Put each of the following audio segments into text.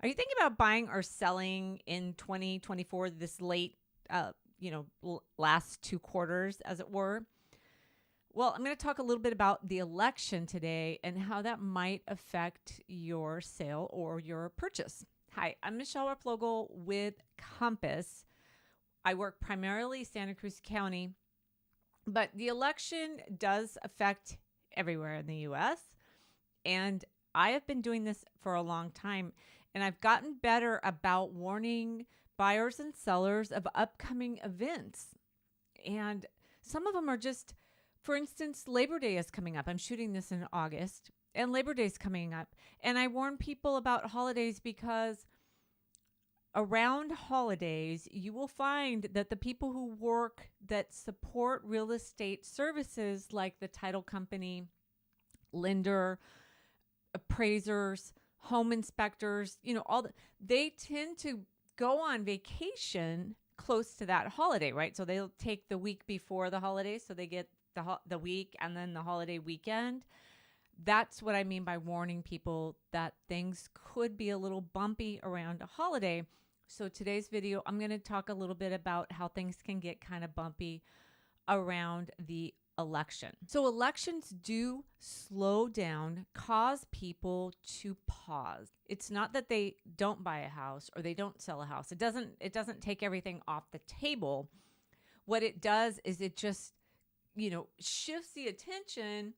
Are you thinking about buying or selling in 2024, this late, last 2 quarters, as it were? Well, I'm going to talk a little bit about the election today and how that might affect your sale or your purchase. Hi, I'm Michele Replogle with Compass. I work primarily Santa Cruz County, but the election does affect everywhere in the U.S. And I have been doing this for a long time, and I've gotten better about warning buyers and sellers of upcoming events. And some of them are just, for instance, Labor Day is coming up. I'm shooting this in August, and Labor Day is coming up. And I warn people about holidays because around holidays, you will find that the people who work that support real estate services like the title company, lender, appraisers, home inspectors, they tend to go on vacation close to that holiday, right? So they'll take the week before the holiday, so they get the week and then the holiday weekend. That's what I mean by warning people that things could be a little bumpy around a holiday. So today's video, I'm going to talk a little bit about how things can get kind of bumpy around the election. So elections do slow down, cause people to pause. It's not that they don't buy a house or they don't sell a house. It doesn't take everything off the table. What it does is it just, shifts the attention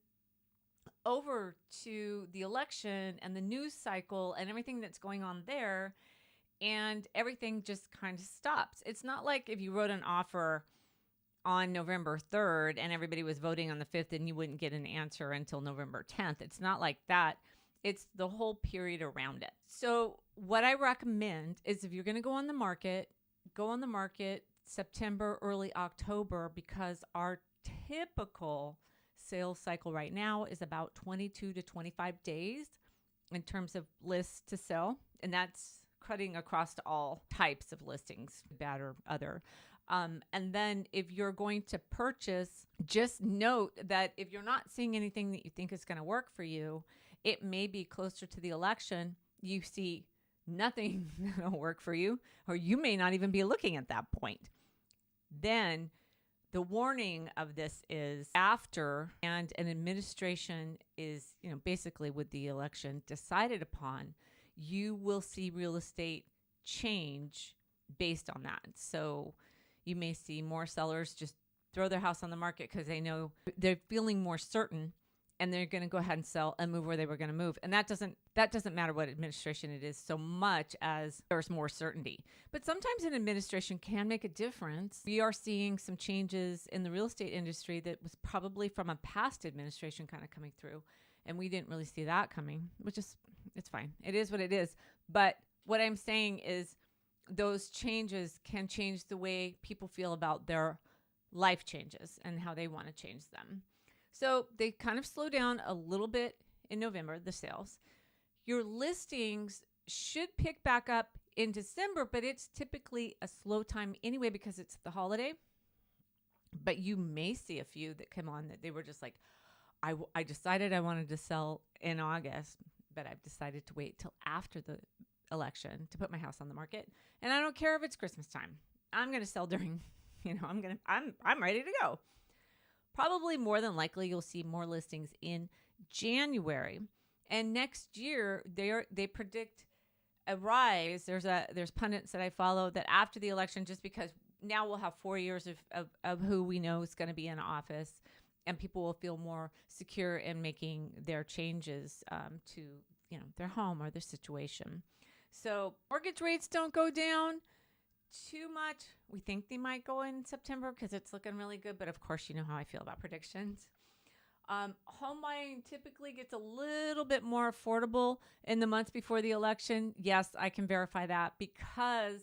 over to the election and the news cycle and everything that's going on there, and everything just kind of stops. It's not like if you wrote an offer on November 3rd and everybody was voting on the 5th and you wouldn't get an answer until November 10th. It's not like that. It's the whole period around it. So what I recommend is if you're going to go on the market September, early October, because our typical sales cycle right now is about 22 to 25 days in terms of lists to sell. And that's cutting across to all types of listings, bad or other. And then if you're going to purchase, just note that if you're not seeing anything that you think is going to work for you, it may be closer to the election. You see nothing that'll work for you, or you may not even be looking at that point. Then the warning of this is after and an administration is, basically with the election decided upon, you will see real estate change based on that. So you may see more sellers just throw their house on the market because they know they're feeling more certain and they're going to go ahead and sell and move where they were going to move. And that doesn't matter what administration it is so much as there's more certainty. But sometimes an administration can make a difference. We are seeing some changes in the real estate industry that was probably from a past administration kind of coming through. And we didn't really see that coming, which is, it's fine. It is what it is. But what I'm saying is those changes can change the way people feel about their life changes and how they want to change them. So they kind of slow down a little bit in November, the sales. Your listings should pick back up in December, but it's typically a slow time anyway because it's the holiday. But you may see a few that come on that they were just like, I decided I wanted to sell in August, but I've decided to wait till after the election to put my house on the market. And I don't care if it's Christmas time. I'm going to sell during, I'm ready to go. Probably more than likely you'll see more listings in January. And next year they predict a rise. There's pundits that I follow that after the election, just because now we'll have 4 years of who we know is going to be in office, and people will feel more secure in making their changes to their home or their situation. So mortgage rates don't go down too much. We think they might go in September because it's looking really good. But of course, you know how I feel about predictions. Home buying typically gets a little bit more affordable in the months before the election. Yes, I can verify that, because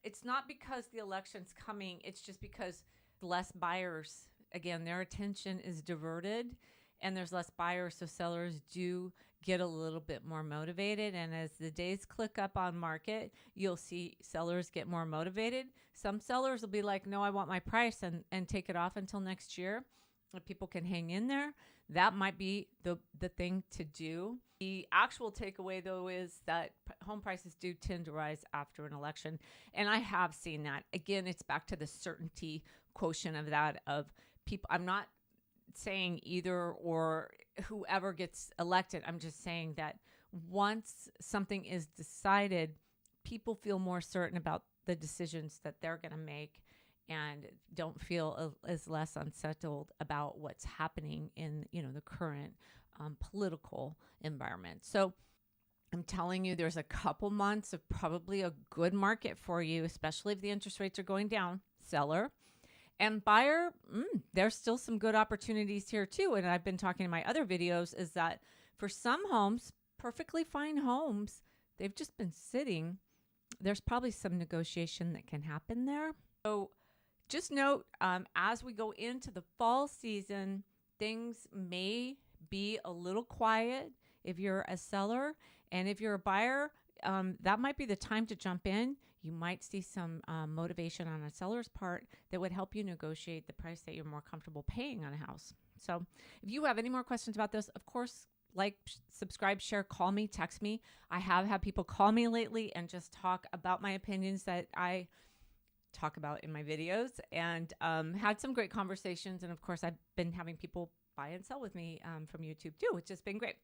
it's not because the election's coming. It's just because less buyers, again, their attention is diverted and there's less buyers. So sellers do get a little bit more motivated. And as the days click up on market, you'll see sellers get more motivated. Some sellers will be like, no, I want my price, and take it off until next year. People can hang in there. that might be the thing to do. The actual takeaway, though, is that home prices do tend to rise after an election. And I have seen that. Again, it's back to the certainty quotient of that, of people. I'm not saying either or whoever gets elected. I'm just saying that once something is decided, people feel more certain about the decisions that they're going to make and don't feel as less unsettled about what's happening in, the current political environment. So I'm telling you, there's a couple months of probably a good market for you, especially if the interest rates are going down. Seller and buyer, there's still some good opportunities here too. And I've been talking in my other videos is that for some homes, perfectly fine homes, they've just been sitting. There's probably some negotiation that can happen there. So just note, as we go into the fall season, things may be a little quiet if you're a seller. And if you're a buyer, that might be the time to jump in. You might see some motivation on a seller's part that would help you negotiate the price that you're more comfortable paying on a house. So if you have any more questions about this, of course, like, subscribe, share, call me, text me. I have had people call me lately and just talk about my opinions that I talk about in my videos, and had some great conversations. And of course, I've been having people buy and sell with me from YouTube too, which has been great.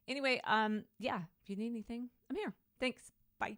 Anyway, yeah, if you need anything, I'm here. Thanks. Bye.